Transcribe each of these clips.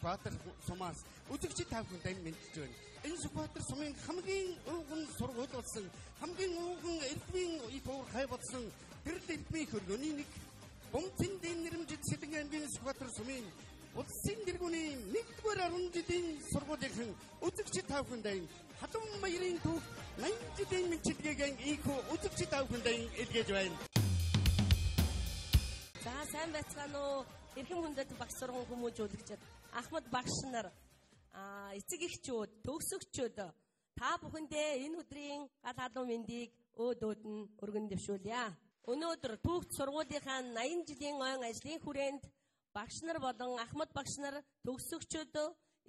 Сүхбаатар сумаас үзэгчид та бүхэнд мэдж байна. Энэ Сүхбаатар сумын хамгийн өвгөн сургууль болсон, хамгийн өвгөн элбийн уур хай болсон тэр элбийн хөргөний нэг Бомцын нэрмжид Сэдэн аймгийн Сүхбаатар сумын улсын тэргүүний 1-р 10 жилийн сургуулийн үзэгчид та бүхэнд хатан баярын түүх 80 жилийн мэдлэгийн ийхүү үзэгчид та бүхэнд илгээж байна. За сайн байцгаана уу? Эрхэм хүндэт багш сургууль хүмүүжүүлэгчид, Ахмад багш нар, эцэг эхчүүд, төгсөгчүүд та бүхэндээ энэ өдрийн гал халуун мэндийг өөд нь өргөн дэвшүүлье. Өнөөдөр түүхт сургуулийнхаа 80 жилийн ойн ажлын хүрээнд багш нар болон Ахмад багш нар төгсөгчүүд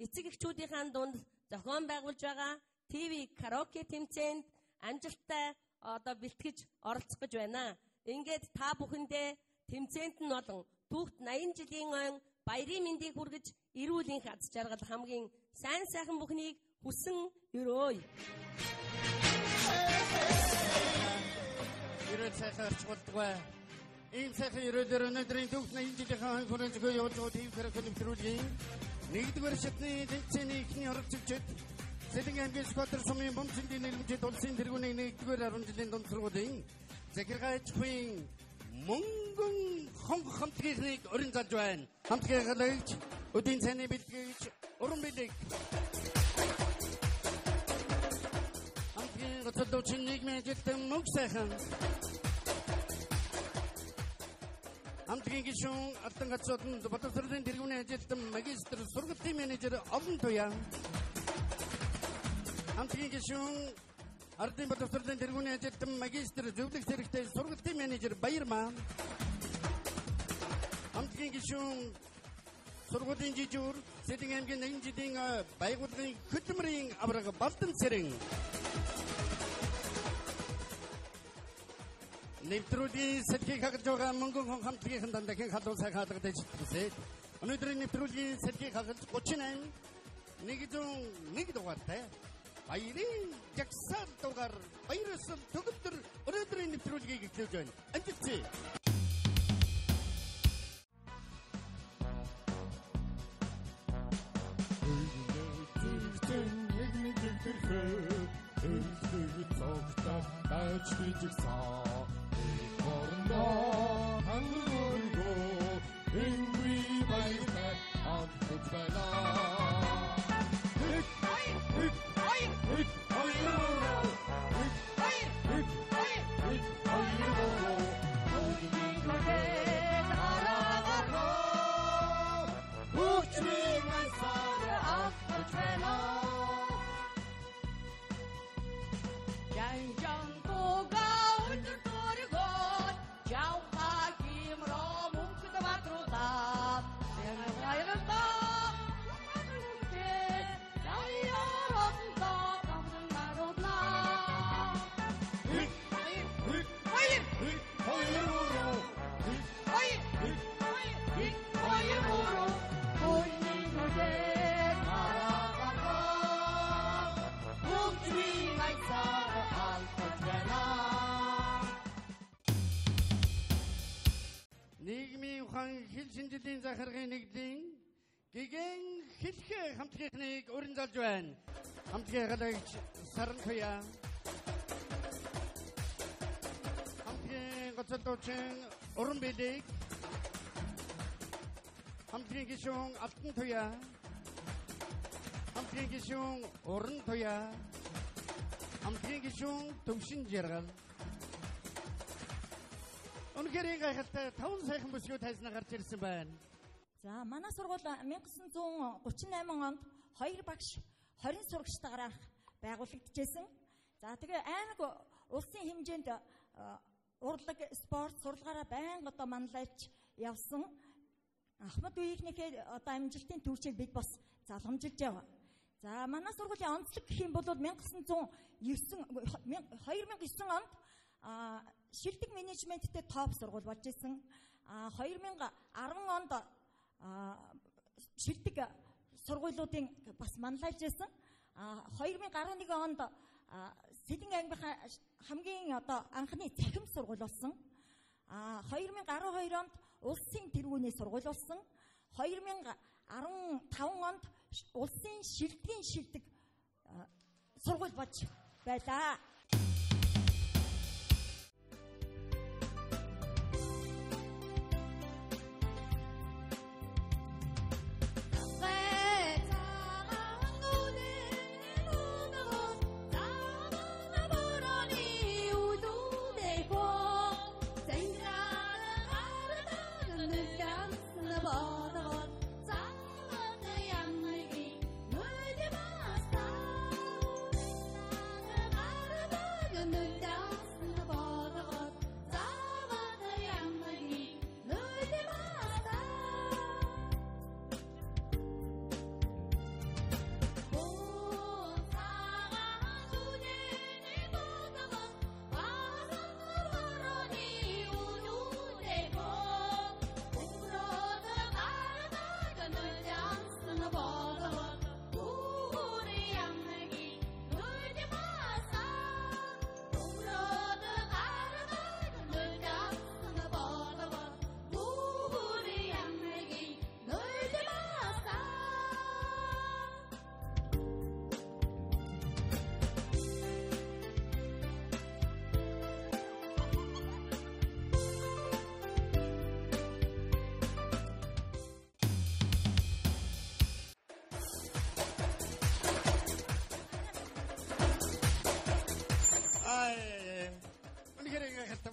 эцэг эхчүүдийн дунд зохион байгуулж байгаа ТV караоке тэмцээнд амжилттай бэлтгэж оролцох гэж байна. Ингээд та бүхэндээ тэмцээнд нь болон түүхт 80 жилийн ойн баярын мэндийг хүргэж эрүүлийн аз жаргал хамгийн сайн сайхан бүхнийг хүсэн өрөөе. Ирээд сайхан орчуулдгаа. Ийм сайхан өрөөлөөр өнөөдрийн түүхт 80 жилийн ойн хүрээнд зөвхөн явуулж байгаа ТV караоке тэмцээний 1-р шатны тэмцээний эхний оролцогчид Сэдэн аймгийн Сүхбаатар сумын Бомцын нэрмжид улсын тэргүүний 1-р 10 жилийн дунд сургуулийн Захиргаачлын Мөнгөн хонх хамтгийнхыг өрн залж байна. Хамтгийн халагч, өдийн цайны бэлтгэгч, уран билег. Хамтгийн гоцолдуучин нийгмийн ажилтан мөнх сайхан. Хамтгийн гишүүн Алтан гацууданд боловсролын тэргүүний ажилтан магистр сургалтын менежер Олон Туяа. Хамтгийн гишүүн Ардын боловсролын тэргүүний ажилтан магистр зөвлөх зэрэгтэй сургалтын менежер Баярмаа. Хамтгийн гишүүн сургуулийн жижүүр Сэдэн аймгийн 80 жилийн байгууллагын хөтөлмөрийн авраг Балдан Цэрэн. Нэвтрүүлгийн сэтгийг хагаж байгаа Мөнгөн хон хамтгийн дандагийн халуун сайхан хаалгад ажиллаж өнөөдрийн нэвтрүүлгийн сэтгийг хагаж 38 101 дугаартай баярын жагсаал дугаар баярсан төгөлдөр өнөөдрийн нэвтрүүлгийг эхлүүлж байна. Амжилттай. Нийгмийн ухаан хэл шинжлэлийн захиргын нэгдлийн гэгэн хэлхээ хамтгийнхыг өрн залж байна. Хамтгийн халагч Саран Туяа. Хамтгийн гоцолдуучин уран билег. Хамтгийн гишүүн Алтан Туяа. Хамтгийн гишүүн Уран Туяа. Хамтгийн гишүүн Төвшин Жаргал. Үнэхээр гайхалтай 5 сайхан бүсгүүд хайснаа гарч ирсэн байна. За манай сургууль 1938 онд 2 багш 20 сурагчтайгаар байгуулагдчихсэн. За тэгээ аймаг улсын хэмжээнд урлаг спорт сурлагаараа байнга манлайлж явсан. Ахмад үеийнхнийхээ амжилтын түүхийг бид бас залгамжилж яваа. За манай сургуулийн онцлог гэх юм бол 2009 онд шилдэг менежменттэй топ сургууль болж исэн. 2010 онд шилдэг сургуулиудын бас манлайлж исэн. 2011 онд Сэдэн аймгийн хамгийн анхны цахим сургууль болсон. 2012 онд улсын тэргүүний сургууль болсон. 2013 15 онд улсын шилдгийн шилдэг сургууль болж байлаа.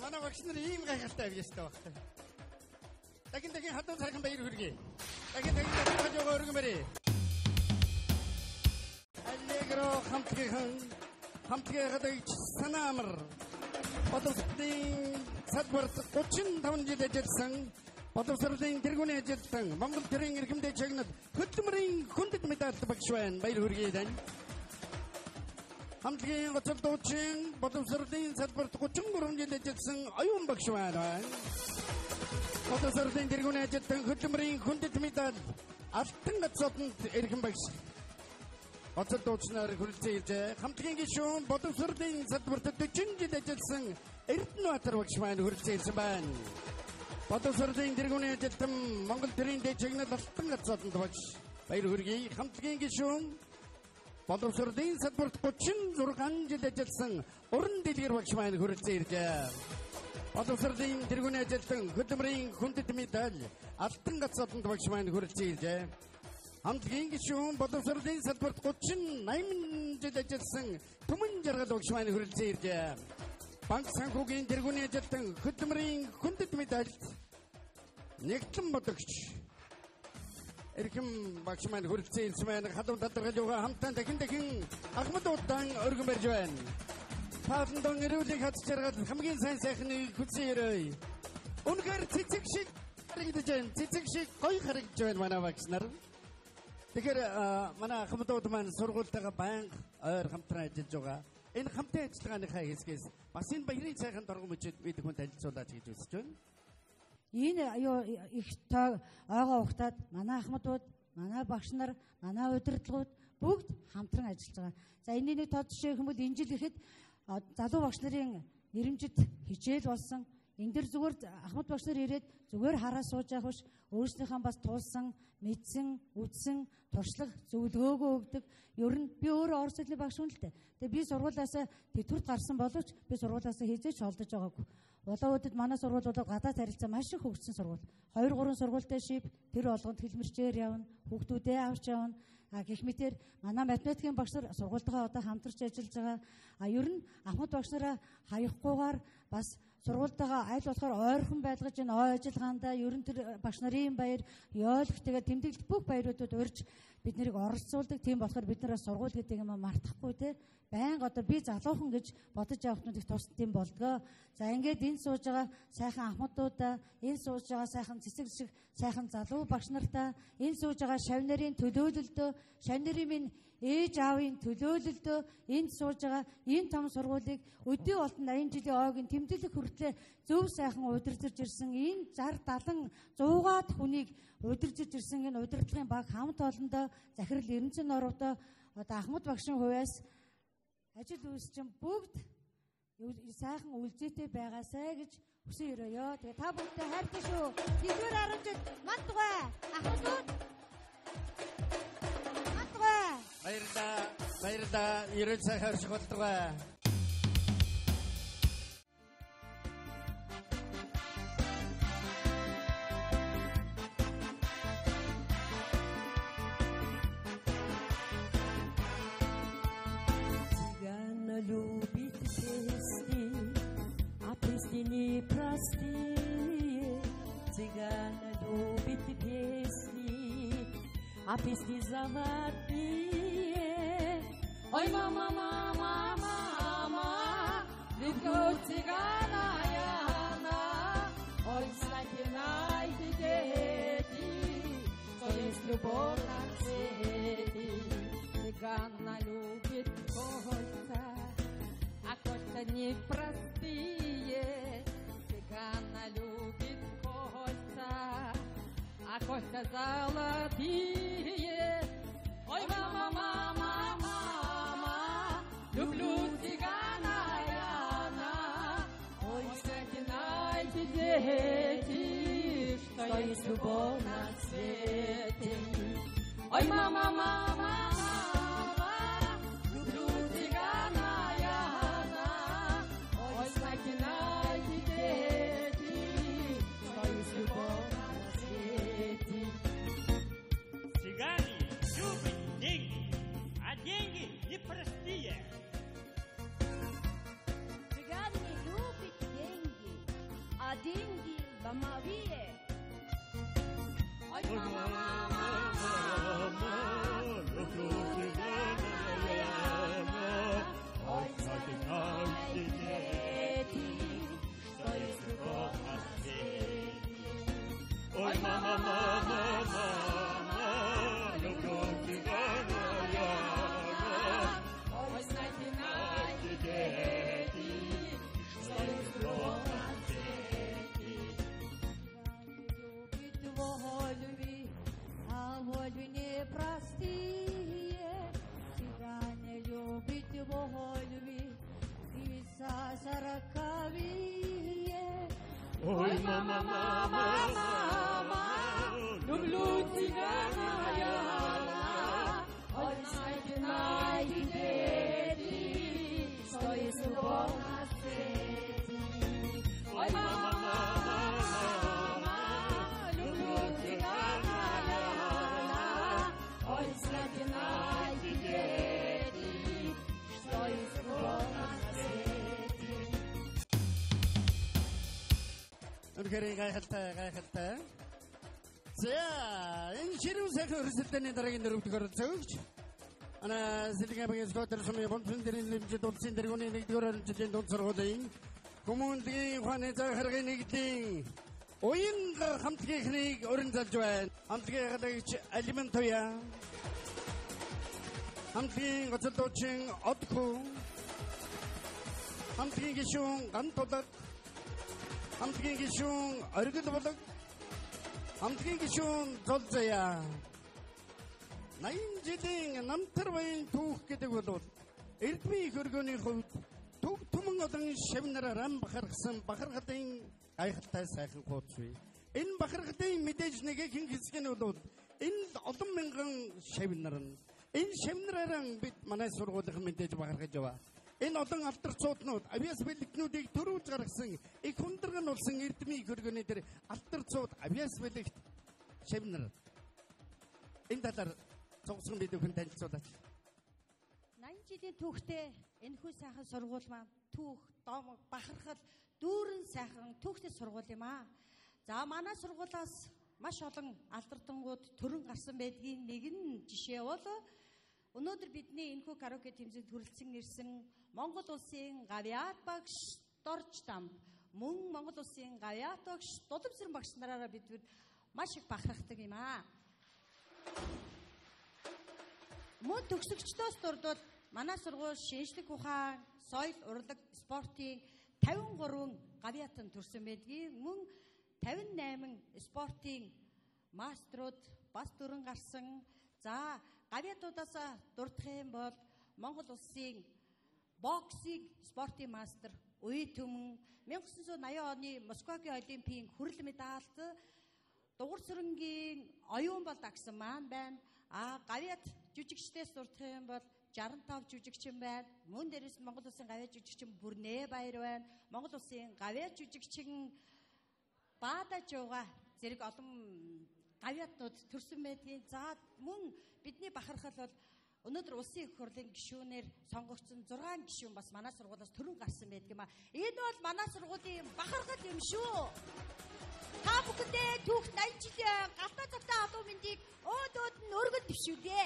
Манай багш нар ийм гайхалтай авьяастай багтай. Дахин хатан сайхан баяр хүргэе. Дахин хажуугаа өргөмөрөө. Аллегро хамтгийн гадагч санаамар. Бодолтын садбарт 35 жил ажилласан Бодолсрын тэргүүний ажилтан Монгол төрийн эрхэмдээ чагнад хөдөлмөрийн хүндэт медальт багш байна. Баяр хүргэе дан. Хамтгийн гоцол дуучин Бодолсрын садбарт 33 жил ажилласан оюун багш байна. Бодолсрын тэргүүний ажилтан хөдөлмөрийн хүндэт медаль алтан гацоодонд эрхэм багш. Гоцол дуучнаар хүрэлцээж хамтгийн гишүүн Бодолсрын садбарт 40 жил ажилласан Эрдэнэбаатар багш маань хүрэлцээсэн байна. Бодолсрын тэргүүний ажилтан Монгол төрийн дэжигнэл алтан гацоодонд багш. Баяр хүргэе. Хамтгийн гишүүн Бодолсрын садбарт 36 жил ажилласан Уран дэлгэр багш маань хүрэлцээржээ. Бодолсрын тэргүүний ажилтан хөдөлмөрийн хүндэт медаль алтан гацоодонд багш маань хүрэлцээржээ. Хамтгийн гишүүн Бодолсрын садбарт 38 жил ажилласан Түмэн жаргал багш маань хүрэлцээржээ. Банк санхүүгийн тэргүүний ажилтан хөдөлмөрийн хүндэт медальт нэгтлэн бодогч эрхэм багш маань хүрэлцээрсэн байна. Халуун талархал юугаа хамтан дахин Ахмад удаан өргөн барьж байна. Тааландон эрүүлэг хац жаргал хамгийн сайн сайхныг хүсээрэй. Үнэхээр цэцэг шиг харагдаж байна. Цэцэг шиг гоё харагдаж байна манай багш нар. Тэгэхээр манай Ахмад уд маань сургуультайгаа байнга ойр хамтран ажиллаж байгаа. Энэ хамтын ажиллагааныхаа хэсгээс бас энэ баярын сайхан дургуй мөчөд бид хүн танилцуулаач гэж үзэж байна. Энэ их тоо ойгоо ухтаад манай Ахмадууд, манай багш нар, манай удирдлагууд бүгд хамтран ажиллаж байгаа. За энэ нэг тод жишээ хүмүүс энэ жил ихэд залуу багш нарын нэрэмжит хичээл болсон. Энд дэр зүгээр Ахмад багш нар ирээд зүгээр хараа сууж явах биш, өөрснийхөө бас туулсан, мэдсэн, үзсэн, туршлага зөвлөгөөгөө өгдөг. Ер нь би өөрөө орос хэлний багш хүн л дээ. Тэгээ би сургуулиас тэтгэврт гарсан боловч би сургуулиас хизээч олдож байгаагүй. Улаануудад манай сургуулиудад гадаад харилцаа маш их хөгжсөн сургууль. 2-3 сургуультай шив тэр болгонд хэлмэрчээр явна, хүүхдүүдээ авч явна. Гэх мэтээр манай математикийн багш нар сургуультайгаа одоо хамтарч ажиллаж байгаа. Ер нь Ахмад багш нараа хаягахгүйгээр бас сургуультайгаа аль болохоор ойрхон байлгаж энэ ой ажиллагаанда ер нь тэр багш нарын баяр, ёолох тэгээ тэмдэглэлт бүх баяруудад урьж бид нарыг оролцуулдаг. Тийм болохоор бид нараас сургууль гэдэг юм мартахгүй те. Байнга одоо би залуухан гэж бодож явахнууд их тусд тийм болдгоо. За ингээд энэ сууж байгаа сайхан Ахмадуудаа, энэ сууж байгаа сайхан цэцэг шиг сайхан залуу багш нартаа, энэ сууж байгаа шав нарын төлөөлөлдөө, шав нарын минь ээж аавын төлөөлөлдөө энд сууж байгаа энэ том сургуулийг өдөө болтон 80 жилийн ойгийн тэмдэглэх хүртлээр зөв сайхан удирдах ирсэн энэ 60 70 100-аад хүнийг удирдах ирсэн энэ удирдлагын баг хамт олондоо захирал Эрдэнэ нуруудаа одоо Ахмад багшийн хувьас ажил үйлс чинь бүгд сайхан үлзээтэй байгаасай гэж хүсэн өрөөё. Тэгээ та бүхэндээ хайртай шүү. Нэгдүгээр 10 жил мандгай Ахмадууд Баярлалаа. Ерөөд сайхан орших болтугай. Не простые, цыгана любит песни, а песни золотые. Ой, мама, мама, мама, люблю цыгана я, ой, знайте, дети, что есть любовь на свете. Цыгана любит кольца, а кольца непростые. Цыгана любит кольца, а кольца золотые. Ой, мама, мама, мама, люблю цыгана я. Ой, знайте, дети, что есть любовь на свете. Ой, мама, мама, мама, люблю цыгана я. Ой, знайте, дети, что есть любовь на свете. Цыгане любят деньги, а деньги непростые. Цыгане любят деньги, а деньги ломовые. Ой, мама, мама, мама, люблю цыгана я. Ой, знайте, дети, что есть любовь на свете. Ой, мама, мама, мама, люблю цыгана я. Ой, знайте, дети, что есть любовь на свете. Любит вольви, а вольви непростые. Цыгане любит вольви, и за 40-вие. Ой, мама, мама, мама, люблю цыгана я. Ой, знайте, дети, что есть любовь на свете. Ой, мама, мама, мама, люблю цыгана я. Ой, знайте, дети, что есть любовь на свете. Үнэхээр гайхалтай. За, энэ ширүүн сайхан өрсөлдөөний дараагийн дөрөвдүгээр зөвч. Сэлгэбгийн скотер сумын бонцон дэрийн лимжид улсын дэргэний нэгдүгээр орчилын дунд сургуулийн хүмүүнлэгийн ухааны зах харгын нэгдийн уян хамтгийнхнийг өрн залж байна. Хамтгийн халагч Алиман Туя. Хамтгийн гоцолдуучин Одху. Хамтгийн гишүүн Гантулаг. Хамтгийн гишүүн Оргил болог. Хамтгийн гишүүн Золзая. 80 жилийн намтар баян түүх гэдэг бол эрдмийн хөргөөний хувьд төг түмэн олон шавнараар ам бахархсан бахархатын гайхалтай сайхан хуудас бий. Энэ бахархатын мэдээж нэг их хэсэг нь бол энэ олон мянган шавнар нь энэ шавнараараа бид манай сургуулийн мэдээж бахархаж яваа. Энэ олон алдарцууднууд авиас бэлэгтнүүдийг төрүүлж гаргасан их хүндрэгэн болсон эрдмийн хөргөөний дээр алдарцууд авиас бэлэгт шавнар энэ талаар цогцсон бид бүхэн танилцуулаач. 80 жилийн түүхтэй энэхүү сайхан сургууль маань түүх, дом, бахархал, дүүрэн сайхан түүхтэй сургууль юм аа. За манай сургуулиас маш олон алдартангууд төрөн гарсан байдгийн нэгэн жишээ бол өнөөдөр бидний энэхүү караоке тэмцээнд хүрэлцэн ирсэн Монгол улсын гавьяат багш Дорж Дам мөн Монгол улсын гавьяат багш Дуламсран багш нараараа бид маш их бахархдаг юм аа. Мөн төгсөгчдөөс дурдвал манай сургууль шинжлэх ухаан, соёл, урлаг, спортын 53 гавьяатан төрсөн байдгийг мөн 58 спортын мастерууд бас дөрөн гарсан. За гавьяатуудаас дурдах юм бол Монгол улсын боксинг спортын мастер Уй Төмөн 1980 оны Москвагийн олимпийн хүрэл медальт дугур сүрэнгийн оюун бол дагсан маань байна. Гавьяд жүжигчдээс дурдах юм бол 65 жүжигчин байна. Мөн дээрээс Монгол Улсын гавьяа жүжигчин Бүрнээ Баяр байна. Монгол Улсын гавьяа жүжигчин Баадажууга зэрэг олон гавьяатнууд төрсөн байдгийн. За мөн бидний бахархал бол өнөөдөр улсын их хурлын гишүүнээр сонгогдсон 6 гишүүн бас манай сургуулиас төрөн гарсан байдаг юм а. Энэ бол манай сургуулийн бахархал юм шүү. Та бүхэндээ түүх 80 жилийн галтаа завтай адуу мэндийг өөдөөд нь өргөд төвшүүлье.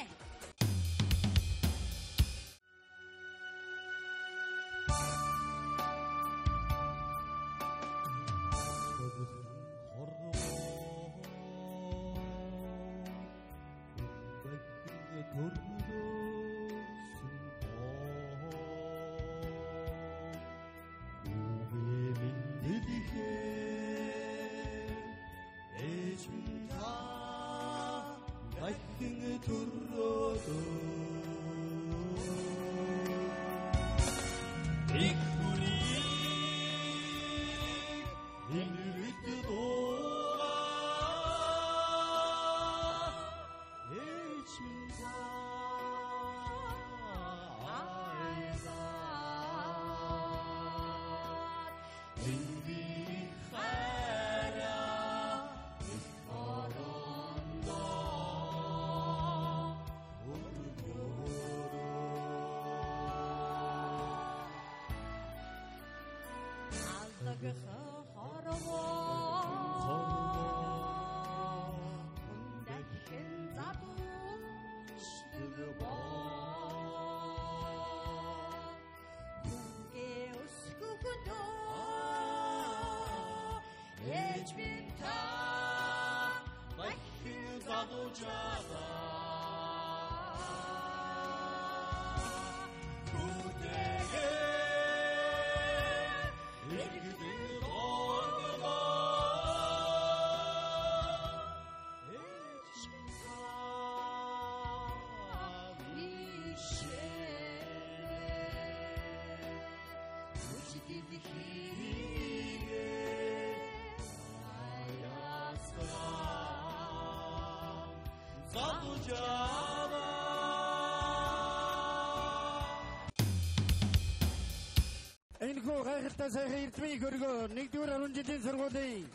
Энэхүү гайхалтай сайхан эрдмийн хөргөө 1-р 10 жилийн сургуулийн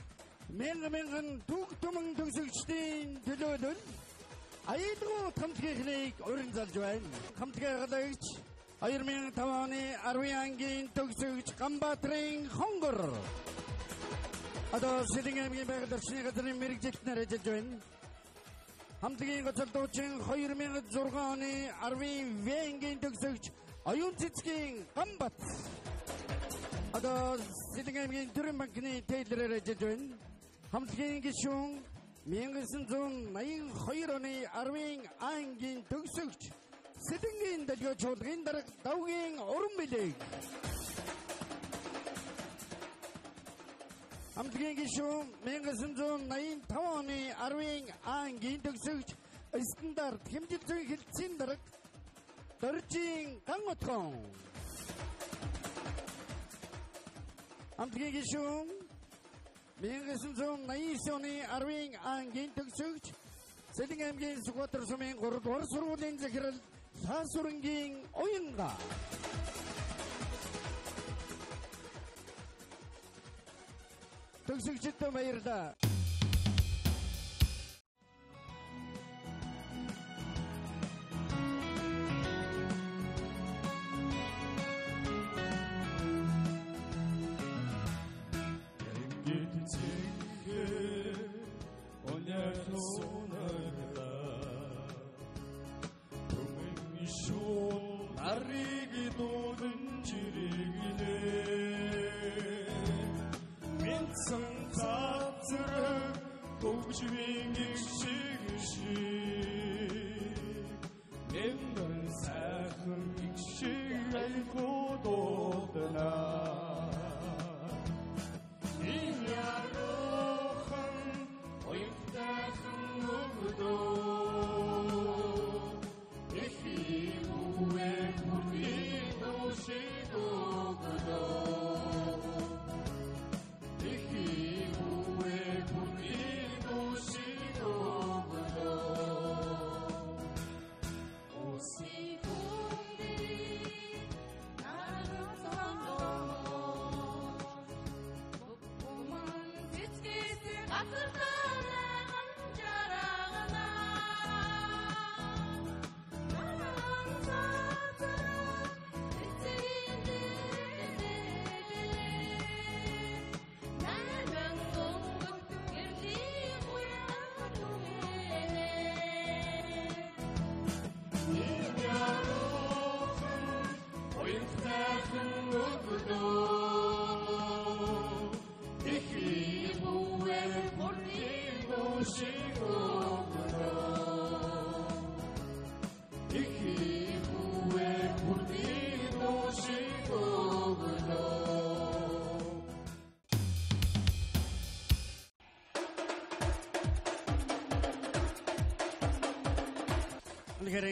мянган түүх түмэн төгсөгчдийн төлөөлөл аюулгүй хамтгийнхныг уран залж байна. Хамтгийн халагч 2005 оны 10 ангийн төгсөгч Ганбаатрын хонгор. Одоо Сэлэнг аймгийн байгаль орчны газрын мэргэжилтнээр ажиллаж байна. Хамтгийн гоцол дуучин 2006 оны 10 венгийн төгсөгч Оюун цэцгийн Ганбат. Одоо Сэлэнг аймгийн төрийн банкны тейлрээр ажиллаж байна. Хамтгийн гишүүн 1982 оны 10 ангийн төгсөгч Сэлэнгийн дэлгөө чуулгын дарга Давгийн уран билег. Хамтгийн гишүүн 1985 оны 10 ангийн төгсөгч стандарт хэмжил зүйн хэлтсийн дарга Доржийн Ганготхон. Хамтгийн гишүүн 1989 оны 10 ангийн төгсөгч Сэлэнг аймгийн Сүхбаатар сумын 3-р сургуулийн захирал Саасүрэнгийн Уянга. Төгсөгчдөө баярлалаа.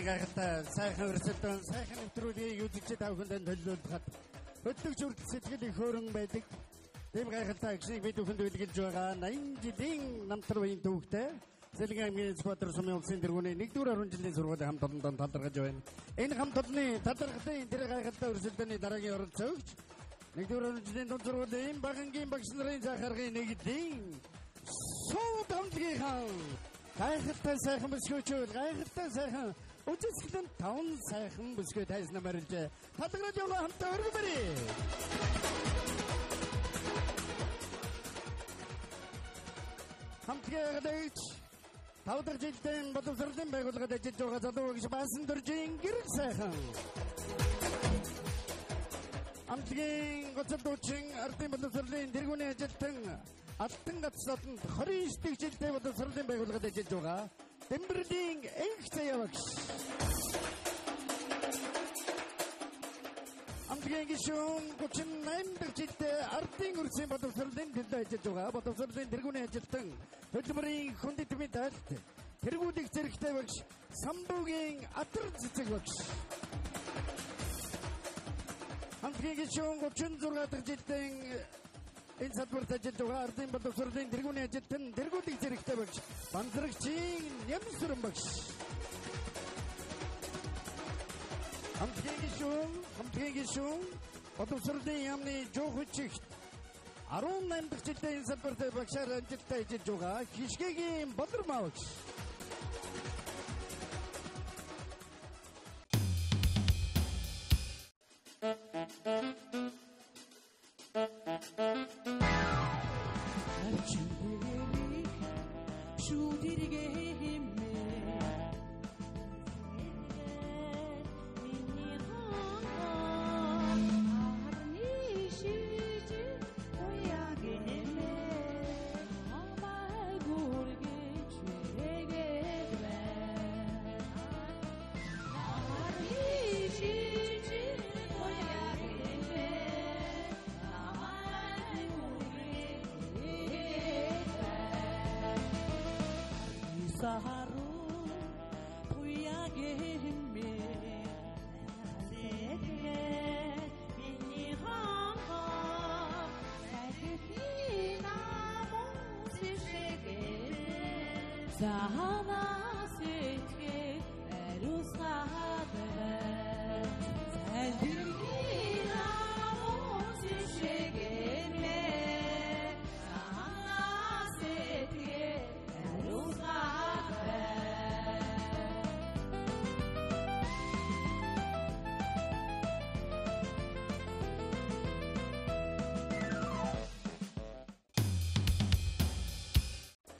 гайхалтай сайхан өрсөлдөөн сайхан нэвтрүүлгийг үзэгчид авахынд төлөвлөхөд хөтлөгч үрд сэтгэл их хөөрөн байдаг. Тэм гайхалтай агшиг бид бүхэнд үлгэлж байгаа 80 жилийн намтар үеийн төвөгтэй Сэлэнгийн аймгийн Сүбатар сумын улсын тэргүүний 1-р орон жилийн сургуулийн хамт олондоо талархаж байна. Энэ хамт олонны талархлын тэр гайхалтай өрсөлдөөний дараагийн оролцогч 1-р орон жилийн дунд сургуулийн Багангийн багш нарын захаргын нэгдлийн Сууд хамтлагийн гайхалтай сайхан бүсгүйчүүл гайхалтай сайхан үжисгэлэн 5 сайхан бүсгүй тайзнаа морилжээ. Талархаж явна хамтаа өргөмөрий. Хамтлагийн дэвч 5 дахь жилийн боловсролын байгууллагад ажиллаж байгаа залуу гэж баасан дөржин гэрэл сайхан. Хамтлагийн гоцолдуучин ардын боловсролын тэргүүний ажилтан Алтан гацсаданд 29 дэх жилдээ боловсролын байгууллагад ажиллаж байгаа Дэмбэрлийн энх заяавагш. Хамтлагийн гишүүн 38 дахь жилдээ ардын өрсийн боловсролын төлөө ажиллаж байгаа боловсролын тэргүүний ажилтан хөдөлмөрийн хүндэт медальт тэргүүлэх зэрэгтэй багш Самбуугийн Атар цэцэг багш. Хамтлагийн гишүүн 36 дахь жилдээ энэ салбарт ажиллаж байгаа ардын боловсролын тэргүүний ажилтан тэргүүлэх зэрэгтэй багш Банзрагчийн Нямсүрэн багш. Хамтлагийн гишүүн боловсролын яамны жуухчигт 18 дахь жилдээ энэ салбарт багшаар ажилтаа ажиллаж байгаа Хишгэгийн Болормаа багш.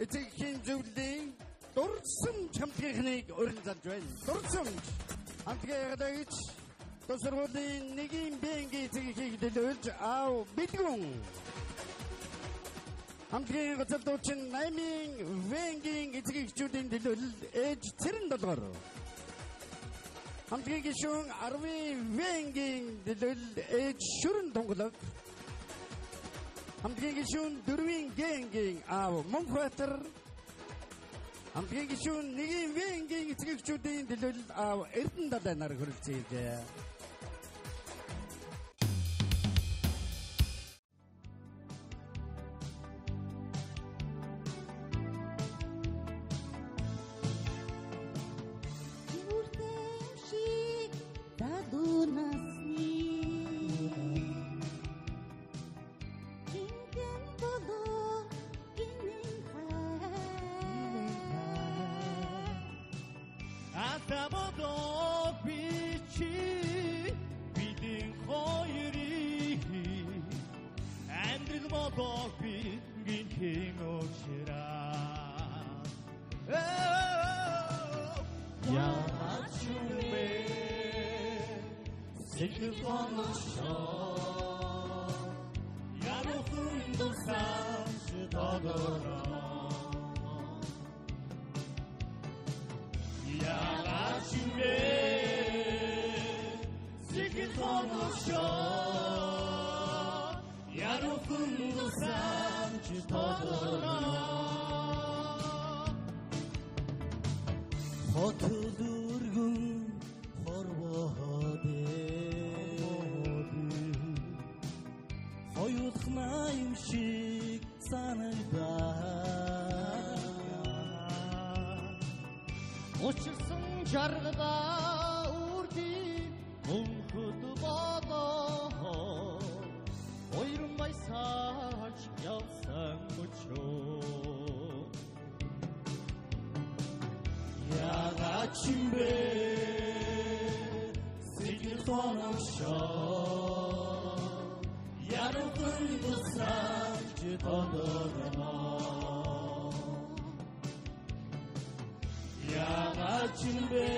Эцэгхийн зөвлөлийн дурсан хамтлагийнхныг урин залж байна. Дурсан хамтлагийн дэвч тусруулийн нэгийн бэнгийн эцэгхийг дэлгүүлж аав бэлгүн. Хамтлагийн гоцолдуучин 8-ын вэнгийн эцэгчүүдийн дэлгүүл ээж Цэрэн долгоор. Хамтлагийн гишүүн 10-ын вэнгийн дэлгүүл ээж Шүрэн тунгалаг. Хамтлагийн гишүүн 4-ийн гэнгийн аав Монбатар. Хамтлагийн гишүүн 1-ийн вэнгийн эцэгчүүдийн дэлгүүл аав Эрдэнэ далай нар хүрэлцээжээ. Хотулургун Учирсан жаргада үрдий мөнхөд болоо Ойрон баясаж явсан өчөө Яагаад ч юм бэ Сэтгэл хоногшоо Яруухан тусаж тодорноо Яагаад ч юм бэ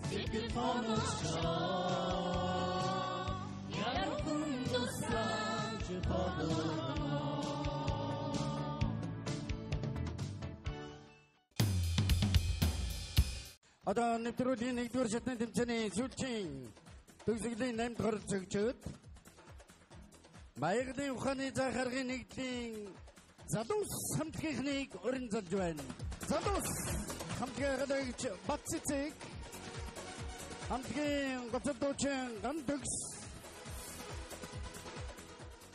Сэтгэл хоногшоо Яруухан тусаж тодорноо Одоо нэвтрүүлгийн 1-р шатны тэмцээний сүүлчийн төгсгөлийн 8 дугаар цогцоод Баягдлын ухааны зах аргын нэгдлийн залуус хамтгийнхныг урин залж байна. Залуус хамтгийн халагч Батцэцэг хамтгийн гоцолдуучин Гандөгс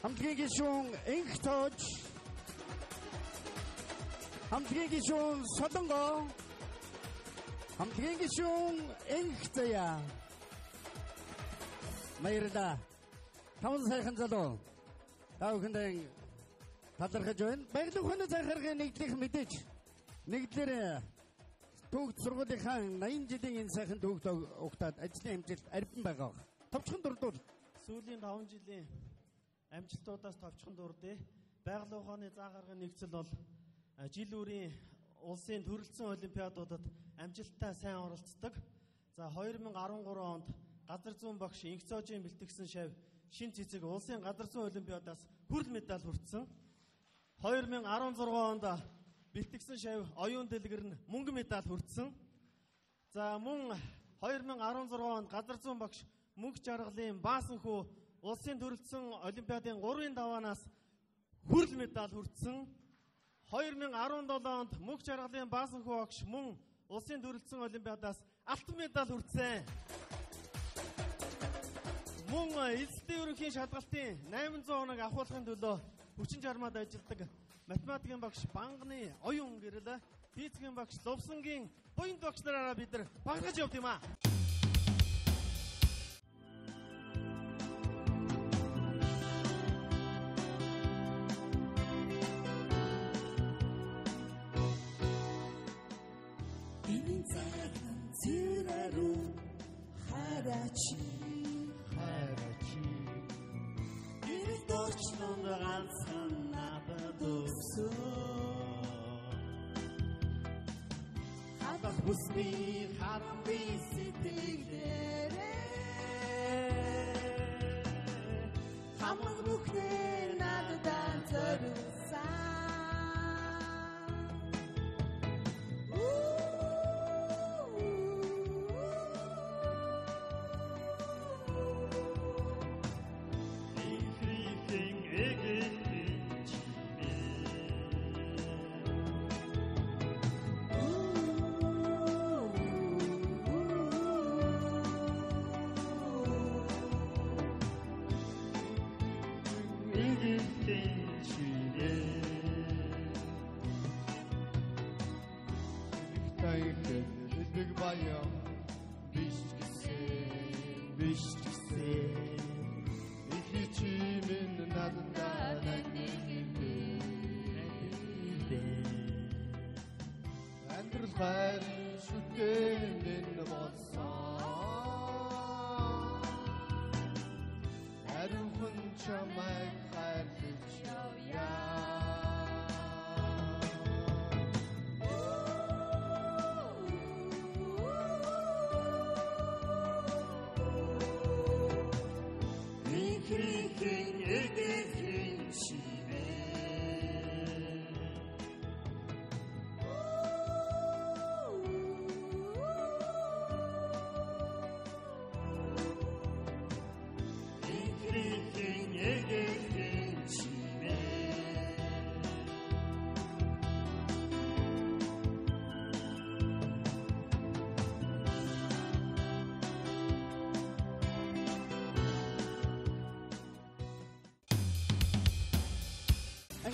хамтгийн гишүүн Энхтож хамтгийн гишүүн Солонго хамтгийн гишүүн Энхтая Баярлалаа. Таван сайхан залуу та бүхэндээ талархаж байна. Баягдлын ухааны зах аргын нэгдлийнх мэдээж нэгдлэр төгс сургуулийнхаа 80 жилийн энэ сайхан төгс угтаад ажлын амжилт арбан байгаа. Товчхон дурдвал сүүлийн 5 жилийн амжилтуудаас товчхон дурдъя. Байгалийн ухааны зах аргын нэгцэл бол жил үрийн улсын төрөлцсөн олимпиадуудад амжилттай сайн оролцдог. За 2013 онд газар зүүн багш Инхцожийн бэлтгэсэн шав шин цэцэг улсын газар зүүн олимпиадаас хүрэл медаль хүртсэн. 2016 онд бэлтгэсэн шав оюун дэлгэр нь мөнгөн медаль хүртсэн. За мөн 2016 онд газар зүүн багш мөнх жаргалын баасанхүү улсын төрөлцсөн олимпиадын 3-ын даваанаас хүрэл медаль хүртсэн. 2017 онд мөнх жаргалын баасанхүү багш мөн улсын төрөлцсөн олимпиадаас алтан медаль хүртсэн. Мөн эзэлтийн ерөнхий шалгалтын 800 хоног авахлахын төлөө хүчин чармаад ажилладаг математикийн багш Банганы оюун гэрэл, физикийн багш Лувсангийн буян багш нараараа бид нар багтаж явд юм аа. Энэ цагаан зэрэрүү хараач Дорчлон ганцхан надад өсөө Хадах бүсми харам би сэтгэлдэрээ Хамаг бүхнээ надад зориулсан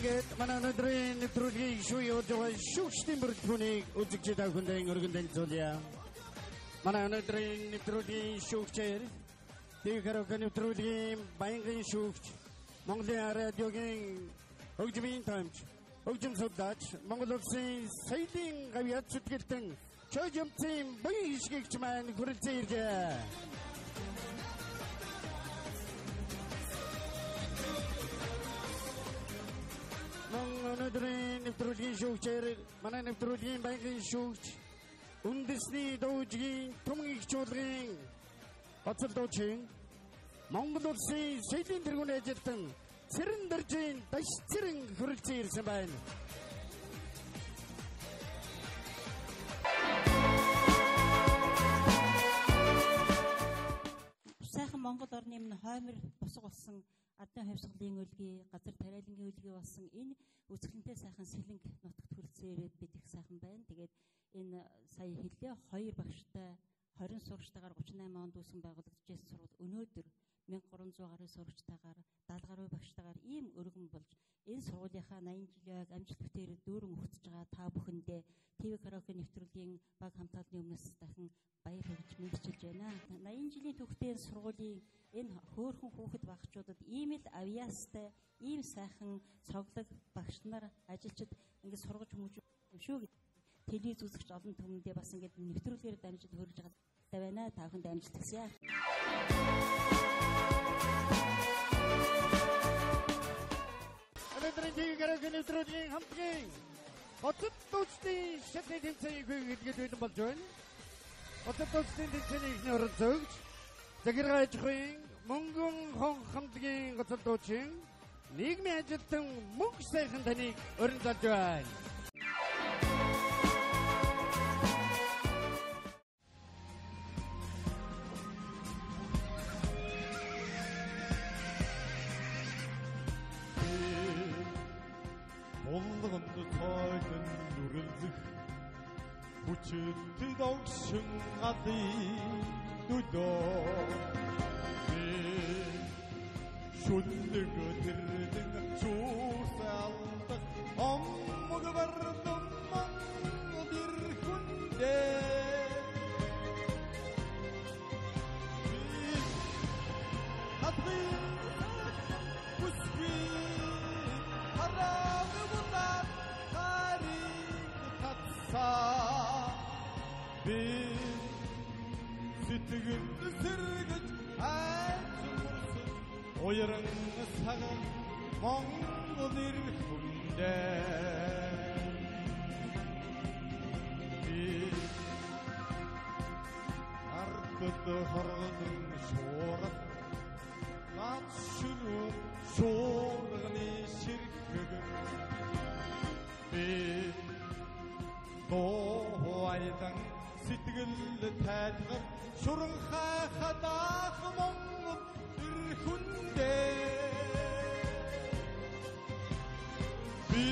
ингээд манай өнөөдрийн нэвтрүүлгийг шүү явуулж байгаа шүүгчдийн бүрэлдэхүүнийг үзэгч та бүхэнд өргөн танилцуулъя. Манай өнөөдрийн нэвтрүүлгийн шүүгчээр Тэвкарок нэвтрүүлгийн баянгын шүүгч Монголын радиогийн хөгжмийн томч хөгжим судлаач Монгол Улсын соёлын гавьяат зүтгэлтэн Чожимцын баян хишгэгч маань хүрэлцэн иржээ. Өнөөдрийн нэвтрүүлгийн шүүгчээр манай нэвтрүүлгийн баянгын шүүгч үндэсний дуужгийн түмгийн чуулгын гоцол дуучин Монгол Улсын соёлын тэргүүний ажилтан Цэрэн Доржийн Даш Цэрэн хүрэлцэн ирсэн байна. Сайхан Монгол орны өмнө хоймор босго болсон ардын хувьсгалын үлгий, газар тариалангийн үлгий болсон энэ үзэсгэлэнтэй сайхан сэлэнг нутагт хүрэлцэн ирээд бид их сайхан байна. Тэгээд энэ сая хэллээ 2 багштай 20 сурагчтайгаар 38 онд үүсгэн байгуулагдсан сургууль өнөөдөр 1300 гаруй сурагчтайгаар 70 гаруй багштайгаар ийм өргөн болж энэ сургуулийнхаа 80 жилийн амжилт бүтээр дүүрэн өгч байгаа та бүхэндээ ТV караоке нэвтрүүлгийн баг хамтааллын өмнөөс дахин баяр хүргэж мэдчилж байна. 80 жилийн түүхтэй сургуулийн энэ хөөрхөн хүүхэд багчуудад ийм л авьяастай, ийм сайхан цоглог багш нар ажилчид ингэж сургаж хүмүүжүүлж шүү гэж телевиз үзэгч олон түмэндээ бас ингэж нэвтрүүлгээр дамжиж хөрж байгаа байна. Та бүхэнд амжилт хүсье. Өнөөдрийн ТV нэвтрүүлгийн хамтгийн гоцол дууцны шатны тэмцээний хөөгдгөл бэлэн болж байна. Гоцол дууцны тэмцээний эхний оролцогч Загиргайчхын мөнгөн хон хамтгийн гоцол дуучин нийгмийн ажилтан мөнгө сайхан таныг өрн залж байна. Болгонд цайхан нүрэлзэх хүчтэй догшин гадын нүдөө шүндэг тэрдэн чуусалдах оммог бардам мангодир хүндээ хатгий хүсби хараагуунаа хариг татсаа би сэтгэл сэргэж хайрсан уяран цагаан Монгол ирэх хүндээ би ардд хоргон шуурах нацшруу шуурганы ширхэг би дооайдан сэтгэл тайлгар шуран хайхадах Монгол ирэх хүндээ би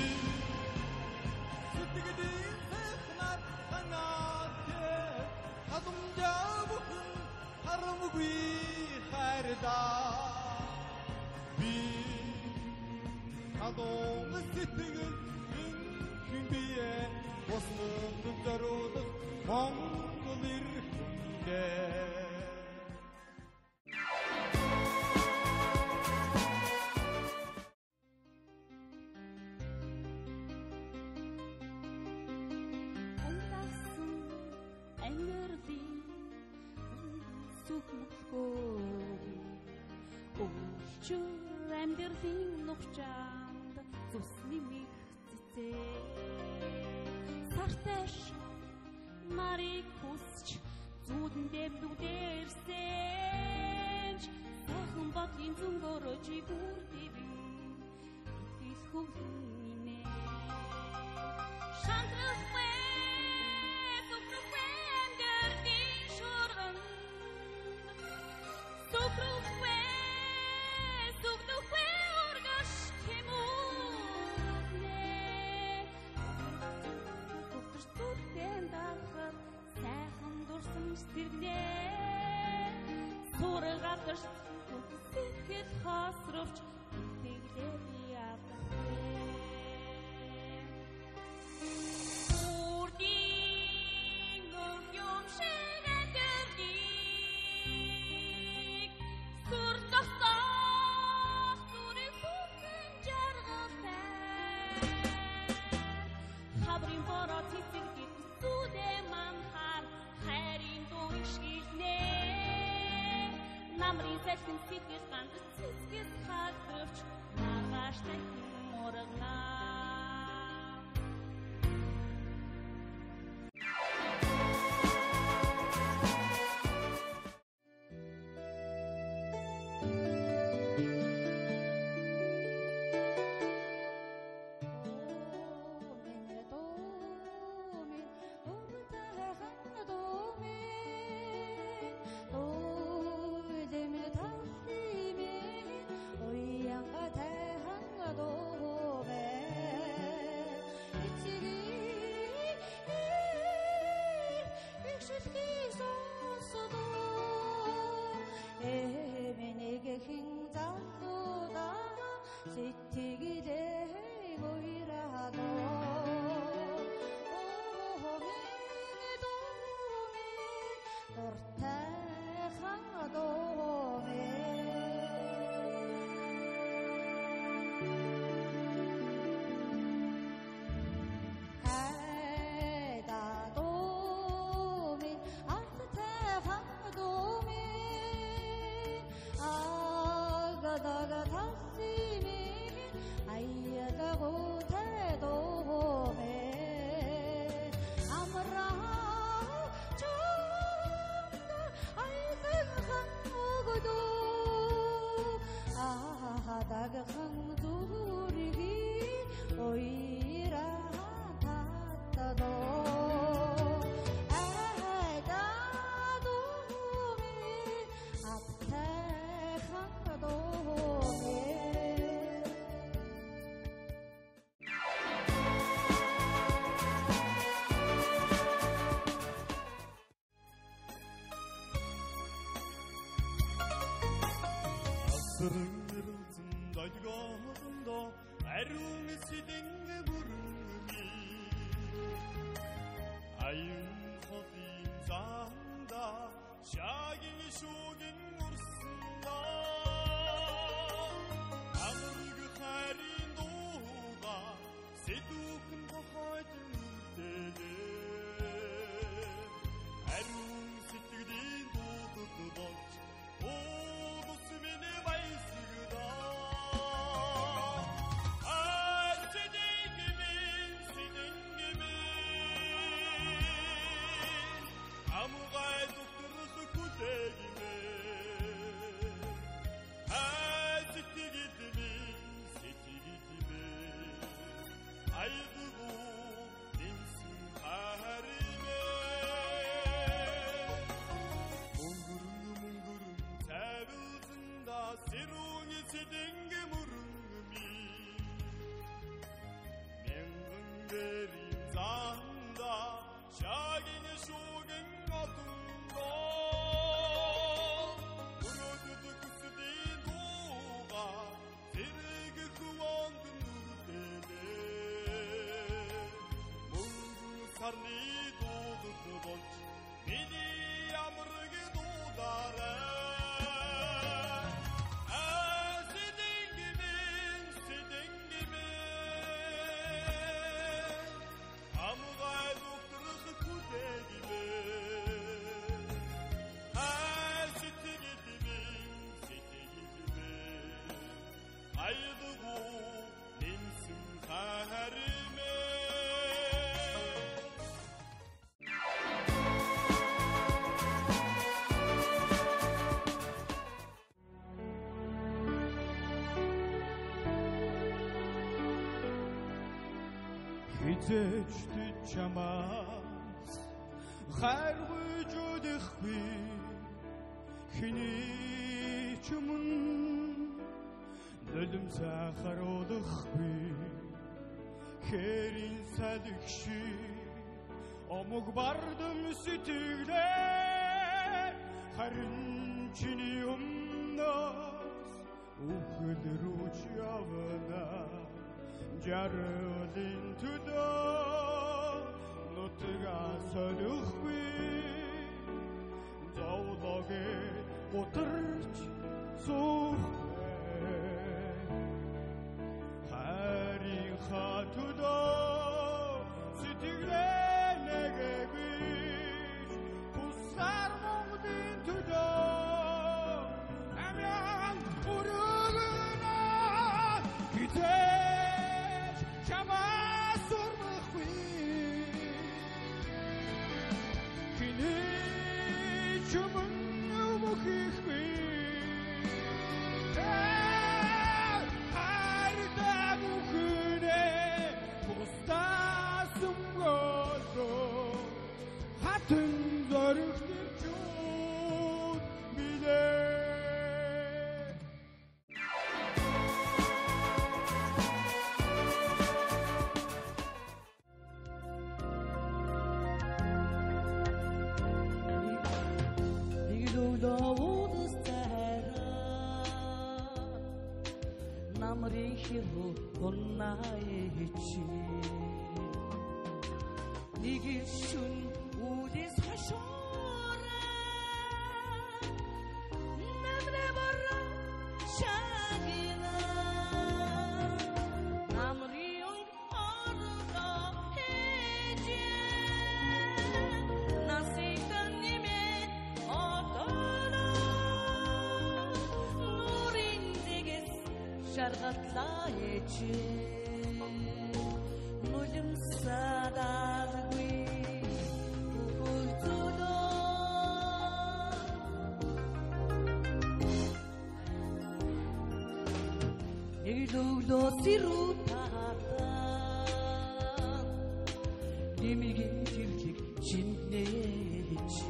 сэтгэлийн сайхнаар ханаатэй хадамжаавхан харамгүй хайрдаа би хадам сэтгэл инхэн бие боснод зориулах Монгол ирэх хүндээ Амьдралын нухчаанд зүсний мих цэцээ сарташ марик хүсч зүүдэн дэвдүүдэрсэнч сайхан бодлын зүнгөрөж бүрдэвэн итгэл хөвгнэ шантрах вэ сукрах вэ дэрдийн шурган сукрах вэ сургадаш сэтгэл хасравч тэглээ яадаг Амрын салхин сэтгэл ганц цэцгээс хадварч маргааш дахин мурагнаа. Sırrın dalgalarında ermesinden burumi ayın kodin zanda şagin şogin ursunda amırgı harin doğuda sedukun bahadın dede erun sitigdin doğdu bak o dosmini baysıgda senin gibi amugay doktorusu kutegime siti gitme aydı bu dinsin harime mungurun tabildında siruni sidingi murungmi mengungerin zanda şagini şogin atında urodudu kusudi doğuğa sirgi kuvandın nurdele mungu sarni doğdu bolç mini yamırgı doğdara sidin gibi amugay doktorusu kutegime siti gitme aydı bu dinsin harime Хизээчтэй чамаас хайр вujud ихгүй хэний ч өмнө нулим сахаруулахгүй хэрийн салхи шиг омог бардам сэтгэлээ харин чиний өмнөөс үхэл рүү явна Жаргалын төдөө нутгаа солихгүй зовлогээ утарч суухгүй харин хатудоо сэтгэлээ нэгэвч тусаар Монголын төдөө 나의 집 네게 준 우리 사쇼라 남래버라 샤기나 남리용 어르다 해제 나시간님의 어떠나 누린지게 샤르갓라의 집 물름 사다르기 울투도 일루로 시루타다 님이긴 길직 진내지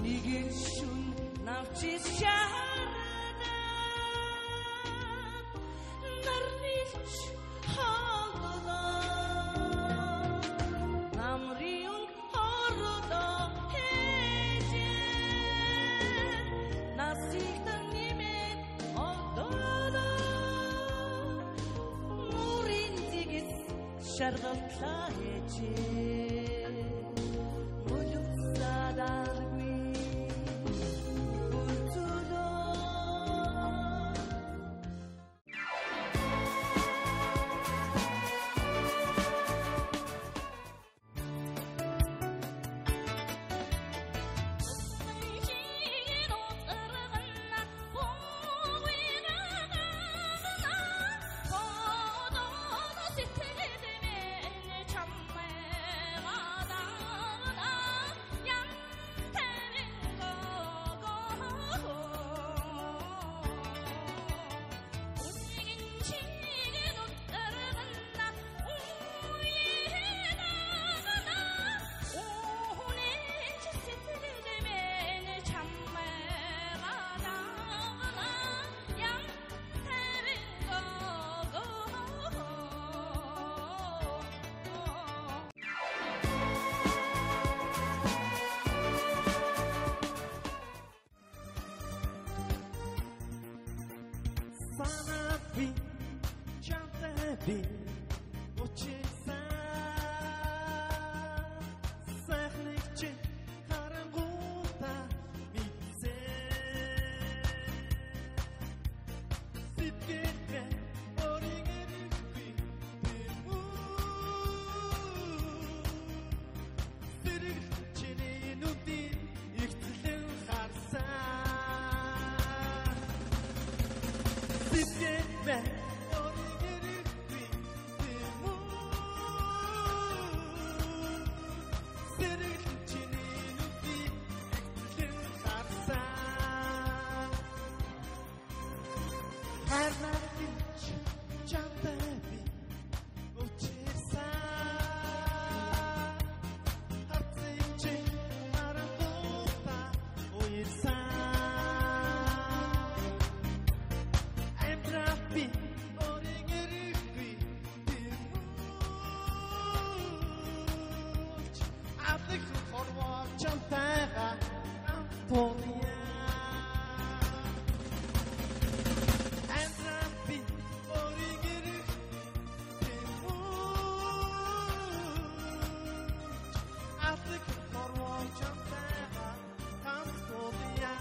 니긴 슌 납치 샤라다 나르니치 하거다 남리운 허르다 해제 나시다님의 어떠나 무린지기스 샤르갈라해제 무육사다르기 울투도 Sanabi, Chantabi, Ochisa, Sahlichi, Karanguta, Mitse, Sitke, Oringerikwi, Timu, Sirikchini Nuti, Iktilu Harsa. Sitke, Oringerikwi, Timu, Sirikchini Nuti, Iktilu Harsa. Harnavich, Chantabi, Ochisa, Hatsinchi, Maranguta, Oirsa. Entrapi, Oringerikwi, Timuch, Atlik Horwa, Chantaga, Antonia. Entrapi, Oringerikwi, Timuch, Atlik Horwa, Chantaga, Antonia.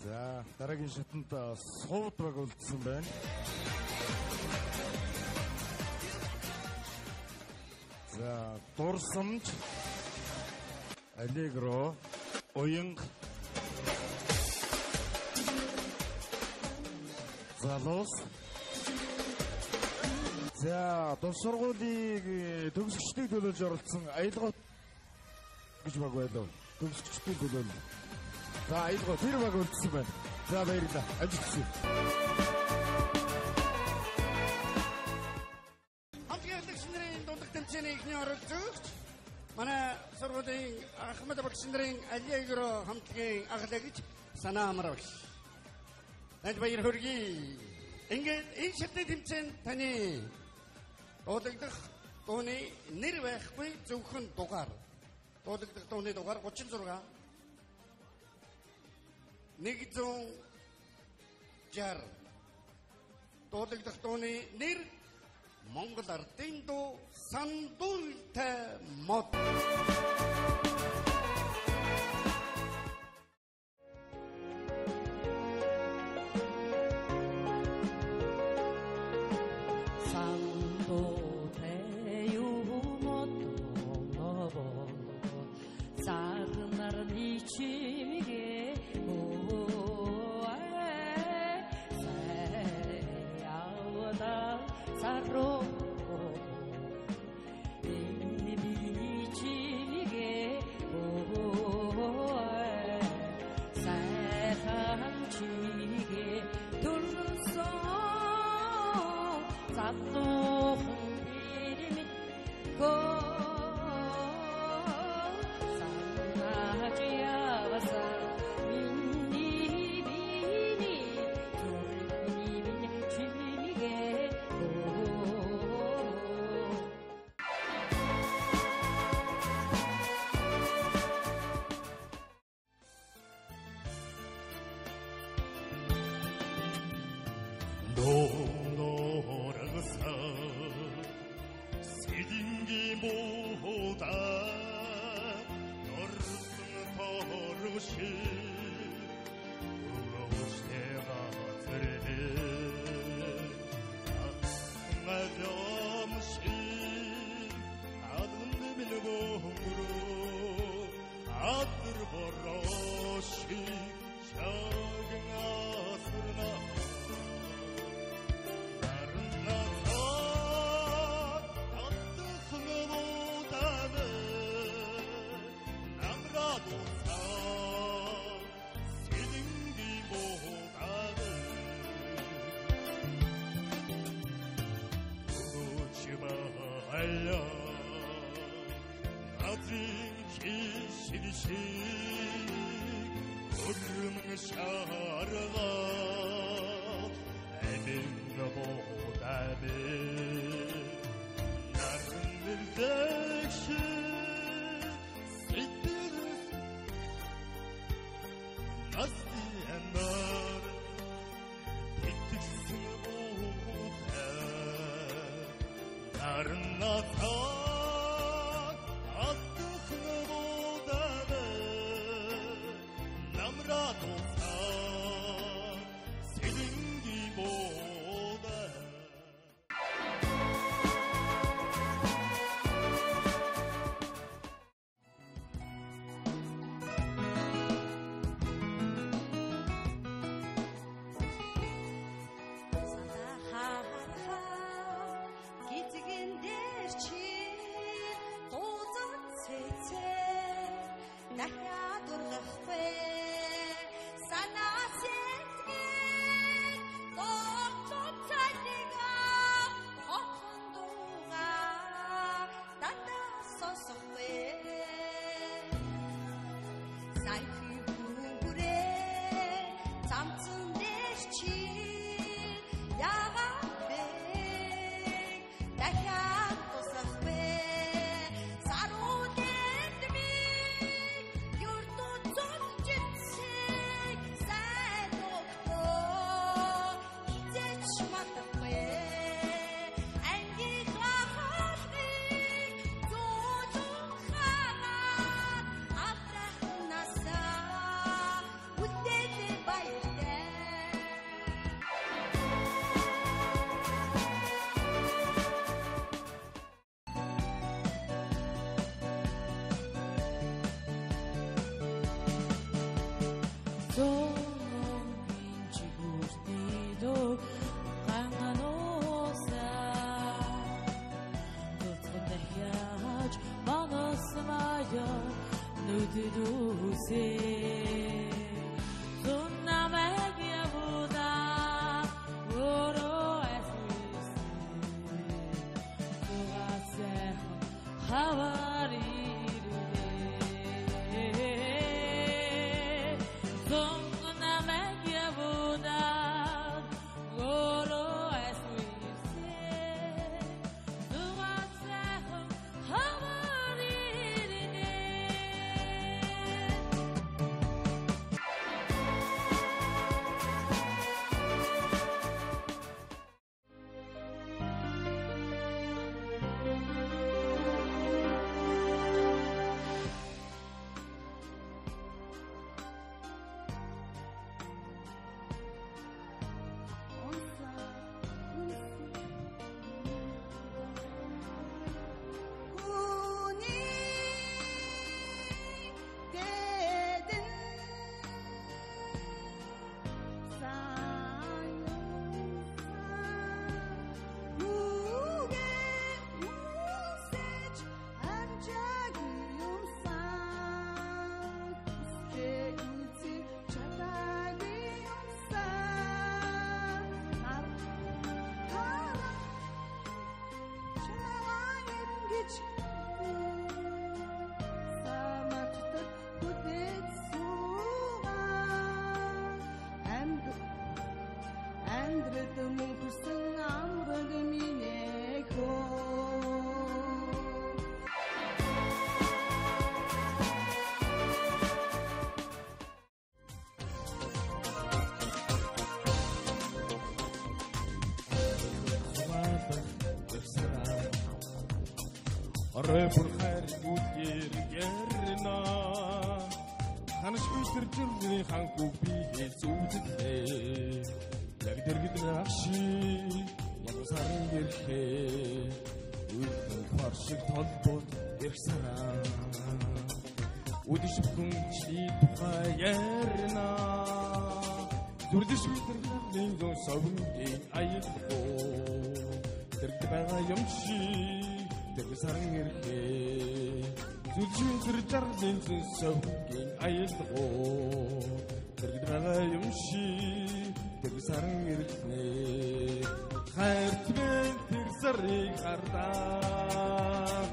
За дараагийн шатанд сууд баг үлдсэн байна. За дурсамж Аллегро уянга залуус. За тус сургуулийг төгсөгчдийг төлөөлж оролцсон аялгаа гэж баг байлаа. Төгсөгчдийг төлөөл. За аялгаа тэр баг үлдсэн байна. За баярлалаа. Ажилтсан. Хамтгийн лекцийн дундах тэмцээний эхний оролцогч манай сургуулийн Ахмад багш нарын Аллегро хамтгийн ахлагч Санаа амар багш. Танд баяр хүргэе. Ингээд энэ шатны тэмцээнд таны дуудагдах дууны нэр байхгүй зөвхөн дугаар. Дуудагдах дууны дугаар 36. 160 дуудаглах дууны нэр Монгол Ардын дуу Сандуултай мод. самартад хүлээж суугаа амьдрал мөнгөсөн амраг минь хөө Оройбор хайр үгээр ярина ханаш битэрчүрний ханхуг би хэлцүүлээ яг дэргэд нахши яг сарын гэрхээ үйтэн паршиг толбот ирсараа үдэш бүхэнчли тухай ярина зүрдэш битэрний зон совнгийн аялдаа дэргэд байгаа юм чи Тэрг саран ирэхээ зүлжин тэр жарлын зүн совгийн аялдгоо тэрг байгаа юм чи тэрг саран ирэхнээ хайртмэн тэр сарыг хардаа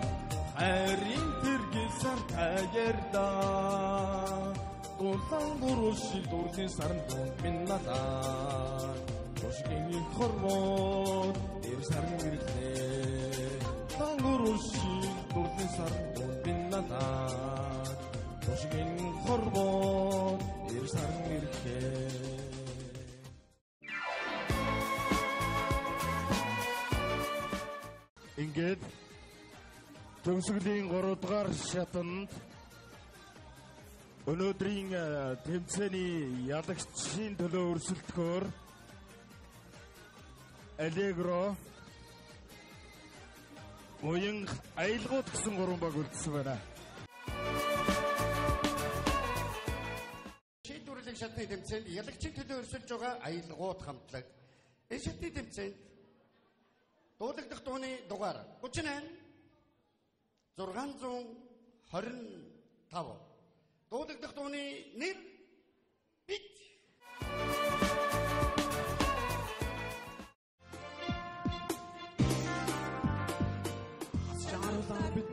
хайрын тэргийн сар таярдаа дулаан гуруши дурлын саран дунд минь надаа тошгийн хорвоо тэр саран ирэхнээ Тангуруshi дурлын сард биннадаа тошгийн хорвоо ир сарн ирэхээ ингээд төгсгөлийн 3 дугаар шатанд өнөөдрийн тэмцээний ялагчийн төлөө өрсөлдөхөөр Allegro Уян аялгууд гэсэн 3 баг үлдсэн байна. Шийдвэрлэх шатны тэмцээнд ялагчийн төлөө өрсөлдөж байгаа аялгууд хамтлаг. Энэ шатны тэмцээнд дуудагдах дууны дугаар 38 625. Дуудагдах дууны нэр бит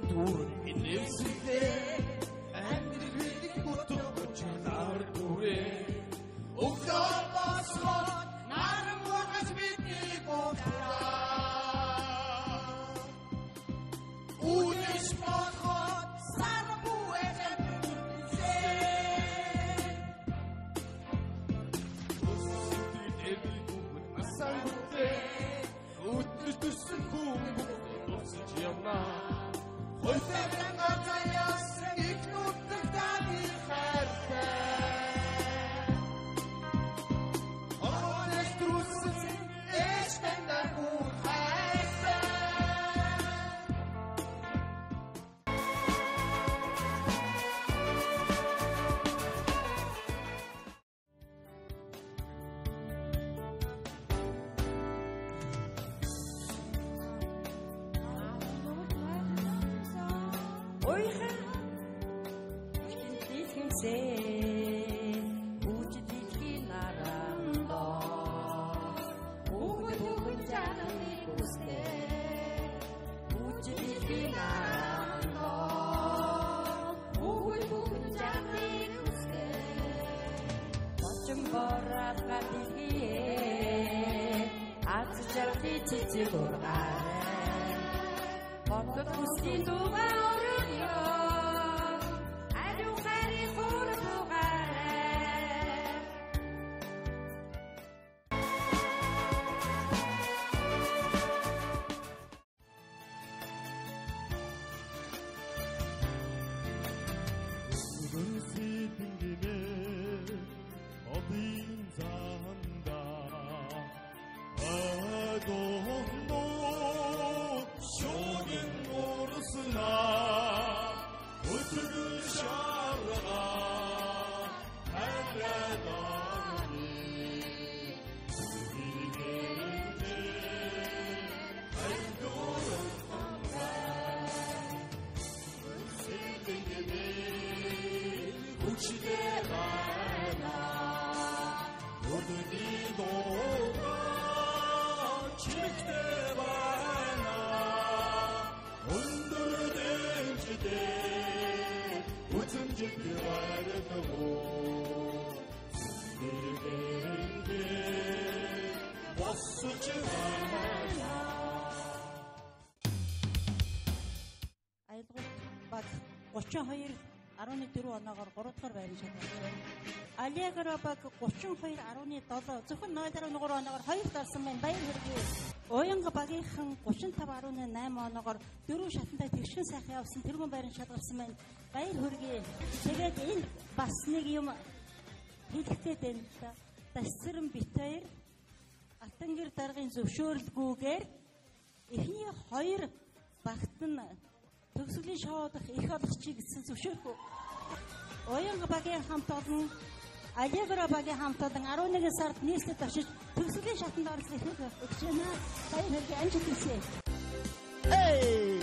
Tur inevsite andridik mutlu çanar dure Ukdar basmat narım vakas bitni kokra Udiş bakot sarı bu edem bütse Ustin evi kubun asal butte Udiş düşsün kumbu Dossi ciyamna Hoy sevren gatayas ilk nuttukta bir herte Ama nestrussun eşkenden kur herte Şogin orasına аялал баг 32.14 оноогоор 3 дахь байранд шалгасан. Алегро баг 32.17 зөвхөн 0.3 оноогоор 2-т орсон байна. Баяр хүргэе. Уянга багийнхан 35.8 оноогоор 4 шатантай тэгшхэн сайхан явсан тэргүүн байранд шалгарсан байна. Баяр хүргэе. Тэгээд энэ бас нэг юм хэлэхтэй байна л да. Дасцэрэн бит хоёр Алтангэр даргын зөвшөөрлгүйгээр эхний 2 багт нь төгсгөлийн шоу дах их олгочий гэсэн зөвшөөрөхгүй. Уянга багийн хамт олон Алегро багийн хамт олон 11 сард нийслэлд очиж төгсгөлийн шатанд оролцох хэрэг өгч байна. Баяр хүргэе. Амжилт хүсье. Эй!